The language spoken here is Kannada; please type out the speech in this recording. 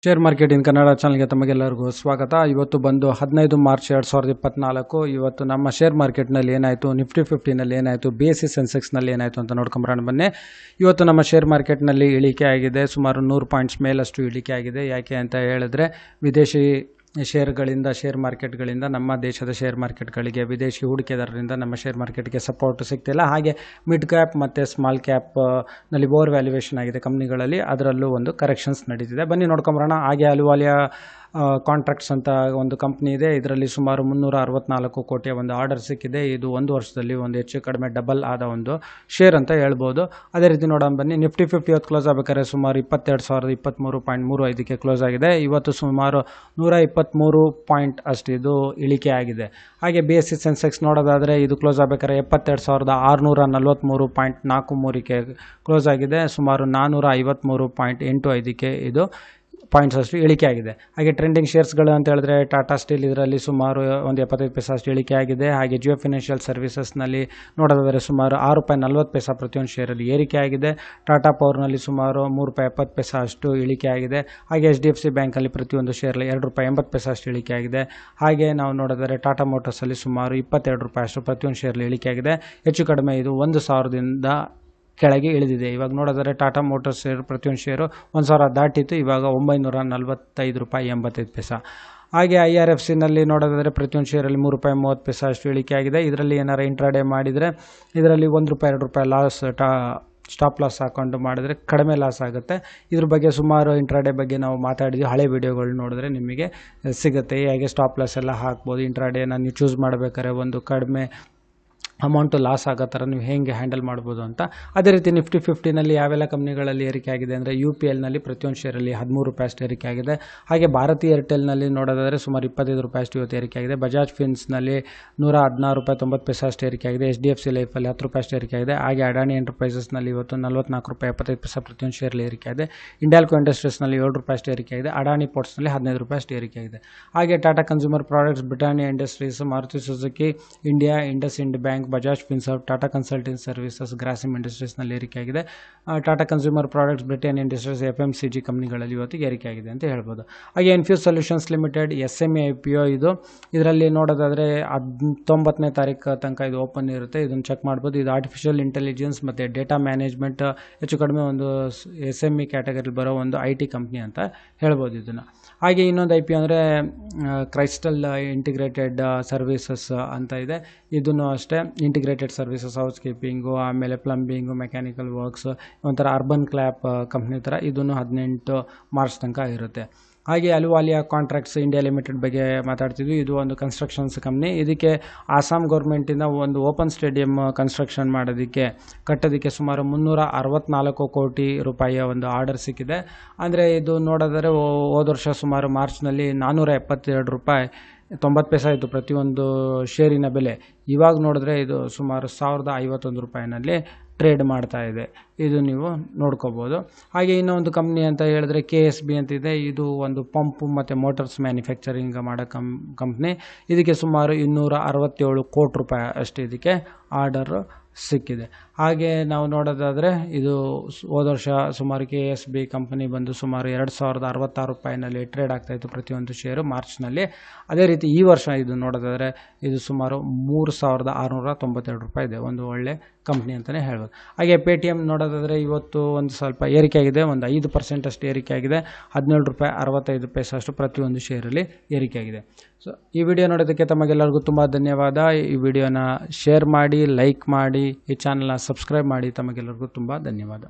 ಶೇರ್ ಮಾರ್ಕೆಟ್ ಇನ್ ಕನ್ನಡ ಚಾನಲ್ಗೆ ತಮಗೆಲ್ಲರಿಗೂ ಸ್ವಾಗತ. ಇವತ್ತು ಬಂದು 15 ಮಾರ್ಚ್ 2024. ಇವತ್ತು ನಮ್ಮ ಶೇರ್ ಮಾರ್ಕೆಟ್ನಲ್ಲಿ ಏನಾಯಿತು, ನಿಫ್ಟಿ 50ನಲ್ಲಿ ಏನಾಯಿತು, BSE ಸೆನ್ಸೆಕ್ಸ್ನಲ್ಲಿ ಏನಾಯಿತು ಅಂತ ನೋಡ್ಕೊಂಬರೋಣ ಬನ್ನಿ. ಇವತ್ತು ನಮ್ಮ ಶೇರ್ ಮಾರ್ಕೆಟ್ನಲ್ಲಿ ಇಳಿಕೆ ಆಗಿದೆ, ಸುಮಾರು 100 ಪಾಯಿಂಟ್ಸ್ ಮೇಲಷ್ಟು ಇಳಿಕೆ ಆಗಿದೆ. ಯಾಕೆ ಅಂತ ಹೇಳಿದ್ರೆ ವಿದೇಶಿ ಶೇರ್ ಮಾರ್ಕೆಟ್ಗಳಿಂದ ನಮ್ಮ ದೇಶದ ಶೇರ್ ಮಾರ್ಕೆಟ್ಗಳಿಗೆ ವಿದೇಶಿ ಹೂಡಿಕೆದಾರರಿಂದ ನಮ್ಮ ಶೇರ್ ಮಾರ್ಕೆಟ್ಗೆ ಸಪೋರ್ಟ್ ಸಿಗ್ತಿಲ್ಲ. ಹಾಗೆ ಮಿಡ್ ಕ್ಯಾಪ್ ಮತ್ತು ಸ್ಮಾಲ್ ಕ್ಯಾಪ್ನಲ್ಲಿ ಓವರ್ ವ್ಯಾಲ್ಯೂಯೇಷನ್ ಆಗಿದೆ ಕಂಪ್ನಿಗಳಲ್ಲಿ, ಅದರಲ್ಲೂ ಒಂದು ಕರೆಕ್ಷನ್ಸ್ ನಡೀತಿದೆ. ಬನ್ನಿ ನೋಡ್ಕೊಂಬರೋಣ. ಹಾಗೆ ಅಲುವಾಲಿಯಾ ಕಾಂಟ್ರಾಕ್ಟ್ಸ್ ಅಂತ ಒಂದು ಕಂಪ್ನಿ ಇದೆ. ಇದರಲ್ಲಿ ಸುಮಾರು 364 ಕೋಟಿಯ ಒಂದು ಆರ್ಡರ್ ಸಿಕ್ಕಿದೆ. ಇದು ಒಂದು ವರ್ಷದಲ್ಲಿ ಒಂದು ಹೆಚ್ಚು ಕಡಿಮೆ ಡಬಲ್ ಆದ ಒಂದು ಶೇರ್ ಅಂತ ಹೇಳ್ಬೋದು. ಅದೇ ರೀತಿ ನೋಡೋಣ ಬನ್ನಿ. ನಿಫ್ಟಿ 50 ಇವತ್ತು ಕ್ಲೋಸ್ ಆಗಬೇಕಾದ್ರೆ ಸುಮಾರು 22,023.35ಕ್ಕೆ ಕ್ಲೋಸ್ ಆಗಿದೆ. ಇವತ್ತು ಸುಮಾರು 123 ಪಾಯಿಂಟ್ ಅಷ್ಟು ಇದು ಇಳಿಕೆ ಆಗಿದೆ. ಹಾಗೆ BSE ಸೆನ್ಸೆಕ್ಸ್ ನೋಡೋದಾದರೆ ಇದು ಕ್ಲೋಸ್ ಆಗಬೇಕಾದ್ರೆ 72,643.43ಕ್ಕೆ ಕ್ಲೋಸ್ ಆಗಿದೆ. ಸುಮಾರು 453.85ಕ್ಕೆ ಇದು ಪಾಯಿಂಟ್ಸ್ ಅಷ್ಟು ಇಳಿಕೆ ಆಗಿದೆ. ಹಾಗೆ ಟ್ರೆಂಡಿಂಗ್ ಶೇರ್ಸ್ಗಳು ಅಂತ ಹೇಳಿದ್ರೆ ಟಾಟಾ ಸ್ಟೀಲ್ ಇದರಲ್ಲಿ ಸುಮಾರು ಒಂದು 75 ಪೈಸೆ ಅಷ್ಟು ಇಳಿಕೆ ಆಗಿದೆ. ಹಾಗೆ ಜಿಯೋ ಫಿನಾನ್ಷಿಯಲ್ ಸರ್ವಿಸಸ್ನಲ್ಲಿ ನೋಡೋದಾದರೆ ಸುಮಾರು ₹6.40 ಪ್ರತಿಯೊಂದು ಶೇರಲ್ಲಿ ಏರಿಕೆ ಆಗಿದೆ. ಟಾಟಾ ಪವರ್ನಲ್ಲಿ ಸುಮಾರು ₹3.70 ಅಷ್ಟು ಇಳಿಕೆ ಆಗಿದೆ. ಹಾಗೆ HDFC ಬ್ಯಾಂಕಲ್ಲಿ ಪ್ರತಿಯೊಂದು ಶೇರಲ್ಲಿ ₹2.80 ಅಷ್ಟು ಇಳಿಕೆ ಆಗಿದೆ. ಹಾಗೆ ನಾವು ನೋಡೋದಾದರೆ ಟಾಟಾ ಮೋಟರ್ಸಲ್ಲಿ ಸುಮಾರು ₹22 ಅಷ್ಟು ಪ್ರತಿಯೊಂದು ಶೇರಲ್ಲಿ ಇಳಿಕೆ ಆಗಿದೆ. ಹೆಚ್ಚು ಕಡಿಮೆ ಇದು 1,000ದಿಂದ ಕೆಳಗೆ ಇಳಿದಿದೆ. ಇವಾಗ ನೋಡಿದರೆ ಟಾಟಾ ಮೋಟರ್ಸ್ ಶೇರು ಪ್ರತಿಯೊಂದು ಶೇರು 1,000 ದಾಟಿತ್ತು. ಇವಾಗ ₹945.85. ಹಾಗೆ IRFCನಲ್ಲಿ ನೋಡೋದಾದರೆ ಪ್ರತಿಯೊಂದು ಶೇರಲ್ಲಿ ₹3.30 ಅಷ್ಟು ಇಳಿಕೆ ಆಗಿದೆ. ಇದರಲ್ಲಿ ಏನಾರು ಇಂಟ್ರಾಡೇ ಮಾಡಿದರೆ ಇದರಲ್ಲಿ ₹1 ಲಾಸ್ ಸ್ಟಾಪ್ ಲಾಸ್ ಹಾಕೊಂಡು ಮಾಡಿದ್ರೆ ಕಡಿಮೆ ಲಾಸ್ ಆಗುತ್ತೆ. ಇದ್ರ ಬಗ್ಗೆ ಸುಮಾರು ಇಂಟ್ರಾಡೇ ಬಗ್ಗೆ ನಾವು ಮಾತಾಡಿದ್ವಿ. ಹಳೆ ವಿಡಿಯೋಗಳು ನೋಡಿದ್ರೆ ನಿಮಗೆ ಸಿಗುತ್ತೆ. ಹೇಗೆ ಸ್ಟಾಪ್ ಲಾಸ್ ಎಲ್ಲ ಹಾಕ್ಬೋದು, ಇಂಟ್ರಾಡೇನ ನೀವು ಚೂಸ್ ಮಾಡಬೇಕಾದ್ರೆ ಒಂದು ಕಡಿಮೆ ಅಮೌಂಟು ಲಾಸ್ ಆಗೋ ಥರ ನೀವು ಹೇಗೆ ಹ್ಯಾಂಡಲ್ ಮಾಡ್ಬೋದು ಅಂತ. ಅದೇ ರೀತಿ ನಿಫ್ಟಿ 50ನಲ್ಲಿ ಯಾವೆಲ್ಲ ಕಂಪ್ನಿಗಳಲ್ಲಿ ಏರಿಕೆ ಆಗಿದೆ ಅಂದರೆ UPLನಲ್ಲಿ ಪ್ರತಿಯೊಂದು ಶೇರಲ್ಲಿ ₹13 ಅಷ್ಟು ಏರಿಕೆ ಆಗಿದೆ. ಹಾಗೆ ಭಾರತಿ ಏರ್ಟೆಲ್ನಲ್ಲಿ ನೋಡೋದಾದರೆ ಸುಮಾರು ₹25 ಅಷ್ಟು ಇವತ್ತು ಏರಿಕೆ ಆಗಿದೆ. ಬಜಾಜ್ ಫಿನ್ಸ್ನಲ್ಲಿ ₹116.90 ಅಷ್ಟು ಏರಿಕೆ ಆಗಿದೆ. HDFC ಲೈಫಲ್ಲಿ ₹10 ಅಷ್ಟು ಏರಿಕೆ ಆಗಿದೆ. ಹಾಗೆ ಅಡಾನಿ ಎಂಟರ್ಪ್ರೈಸಸ್ನಲ್ಲಿ ಇವತ್ತು ₹44.75 ಪ್ರತಿಯೊಂದು ಶೇರಲ್ಲಿ ಏರಿಕೆ ಆಗಿದೆ. ಇಂಡ್ಯಾಲ್ಕೋ ಇಂಡಸ್ಟ್ರೀಸ್ನಲ್ಲಿ ₹7 ಅಷ್ಟು ಏರಿಕೆ ಆಗಿದೆ. ಅಡಾನಿ ಪೋರ್ಟ್ಸ್ನಲ್ಲಿ ₹15 ಅಷ್ಟು ಏರಿಕೆ ಆಗಿದೆ. ಹಾಗೆ Tata Consumer Products, Britannia Industries, Maruti Suzuki India, IndusInd Bank, Bajaj Finserv, Tata Consulting Services, Grasim ಇಂಡಸ್ಟ್ರೀಸ್ನಲ್ಲಿ ಏರಿಕೆ ಆಗಿದೆ. Tata Consumer Products, Britannia Industries, FMCG ಕಂಪ್ನಿಗಳಲ್ಲಿ ಇವತ್ತು ಏರಿಕೆ ಆಗಿದೆ ಅಂತ ಹೇಳ್ಬೋದು. ಹಾಗೆ Infuse Solutions Limited SME IPO ಇದರಲ್ಲಿ ನೋಡೋದಾದರೆ 19ನೇ ತಾರೀಕು ತನಕ ಇದು ಓಪನ್ ಇರುತ್ತೆ. ಇದನ್ನು ಚೆಕ್ ಮಾಡ್ಬೋದು. ಇದು ಆರ್ಟಿಫಿಷಿಯಲ್ ಇಂಟೆಲಿಜೆನ್ಸ್ ಮತ್ತು ಡೇಟಾ ಮ್ಯಾನೇಜ್ಮೆಂಟ್ ಹೆಚ್ಚು ಕಡಿಮೆ ಒಂದು SME ಕ್ಯಾಟಗರಿಲಿ ಬರೋ ಒಂದು IT ಕಂಪ್ನಿ ಅಂತ ಹೇಳ್ಬೋದು ಇದನ್ನು. ಹಾಗೆ ಇನ್ನೊಂದು IPO ಅಂದರೆ ಕ್ರೈಸ್ಟಲ್ ಇಂಟಿಗ್ರೇಟೆಡ್ ಸರ್ವಿಸಸ್ ಅಂತ ಇದೆ. ಇದನ್ನು ಅಷ್ಟೇ ಇಂಟಿಗ್ರೇಟೆಡ್ ಸರ್ವಿಸಸ್, ಹೌಸ್ ಕೀಪಿಂಗು, ಆಮೇಲೆ ಪ್ಲಂಬಿಂಗು, ಮೆಕ್ಯಾನಿಕಲ್ ವರ್ಕ್ಸ್, ಒಂಥರ ಅರ್ಬನ್ ಕ್ಲ್ಯಾಪ್ ಕಂಪ್ನಿ ಥರ. ಇದನ್ನು 18 ಮಾರ್ಚ್ ತನಕ ಇರುತ್ತೆ. ಹಾಗೆ ಅಲುವಾಲಿಯಾ ಕಾಂಟ್ರಾಕ್ಟ್ಸ್ ಇಂಡಿಯಾ ಲಿಮಿಟೆಡ್ ಬಗ್ಗೆ ಮಾತಾಡ್ತಿದ್ವಿ. ಇದು ಒಂದು ಕನ್ಸ್ಟ್ರಕ್ಷನ್ಸ್ ಕಂಪ್ನಿ. ಇದಕ್ಕೆ ಆಸಾಮ್ ಗೌರ್ಮೆಂಟಿಂದ ಒಂದು ಓಪನ್ ಸ್ಟೇಡಿಯಂ ಕನ್ಸ್ಟ್ರಕ್ಷನ್ ಕಟ್ಟೋದಕ್ಕೆ ಸುಮಾರು ₹364 ಕೋಟಿ ಒಂದು ಆರ್ಡರ್ ಸಿಕ್ಕಿದೆ. ಅಂದರೆ ಇದು ನೋಡೋದಾದರೆ ಹೋದ ವರ್ಷ ಸುಮಾರು ಮಾರ್ಚ್ನಲ್ಲಿ ₹472.90 ಇತ್ತು ಪ್ರತಿಯೊಂದು ಶೇರಿನ ಬೆಲೆ. ಇವಾಗ ನೋಡಿದ್ರೆ ಇದು ಸುಮಾರು ₹1,051ನಲ್ಲಿ ಟ್ರೇಡ್ ಮಾಡ್ತಾ ಇದೆ. ಇದು ನೀವು ನೋಡ್ಕೋಬೋದು. ಹಾಗೆ ಇನ್ನೊಂದು ಕಂಪ್ನಿ ಅಂತ ಹೇಳಿದ್ರೆ KSB ಅಂತಿದೆ. ಇದು ಒಂದು ಪಂಪು ಮತ್ತು ಮೋಟರ್ಸ್ ಮ್ಯಾನುಫ್ಯಾಕ್ಚರಿಂಗ್ ಮಾಡೋ ಕಂಪ್ನಿ. ಇದಕ್ಕೆ ಸುಮಾರು ₹267 ಕೋಟಿ ಅಷ್ಟು ಇದಕ್ಕೆ ಆರ್ಡರು ಸಿಕ್ಕಿದೆ. ಹಾಗೆ ನಾವು ನೋಡೋದಾದರೆ ಇದು ಹೋದ ವರ್ಷ ಸುಮಾರು KSB ಕಂಪನಿ ಬಂದು ಸುಮಾರು ₹2,066ನಲ್ಲಿ ಟ್ರೇಡ್ ಆಗ್ತಾಯಿತ್ತು ಪ್ರತಿಯೊಂದು ಶೇರು ಮಾರ್ಚ್ನಲ್ಲಿ. ಅದೇ ರೀತಿ ಈ ವರ್ಷ ಇದು ನೋಡೋದಾದರೆ ಇದು ಸುಮಾರು ₹3,692 ಇದೆ. ಒಂದು ಒಳ್ಳೆ ಕಂಪ್ನಿ ಅಂತಲೇ ಹೇಳ್ಬೋದು. ಹಾಗೆ ಪೇಟಿಎಮ್ ನೋಡೋದಾದರೆ ಇವತ್ತು ಒಂದು ಸ್ವಲ್ಪ ಏರಿಕೆ ಆಗಿದೆ. ಒಂದು 5% ಅಷ್ಟು ಏರಿಕೆ ಆಗಿದೆ. ₹17.65 ಅಷ್ಟು ಪ್ರತಿಯೊಂದು ಶೇರಲ್ಲಿ ಏರಿಕೆ ಆಗಿದೆ. ಸೊ ಈ ವಿಡಿಯೋ ನೋಡೋದಕ್ಕೆ ತಮಗೆಲ್ಲರಿಗೂ ತುಂಬ ಧನ್ಯವಾದ. ಈ ವಿಡಿಯೋನ ಶೇರ್ ಮಾಡಿ, ಲೈಕ್ ಮಾಡಿ, ಈ ಚಾನಲ್ನ ಸಬ್ಸ್ಕ್ರೈಬ್ ಮಾಡಿ. ತಮಗೆಲ್ಲರಿಗೂ ತುಂಬ ಧನ್ಯವಾದ.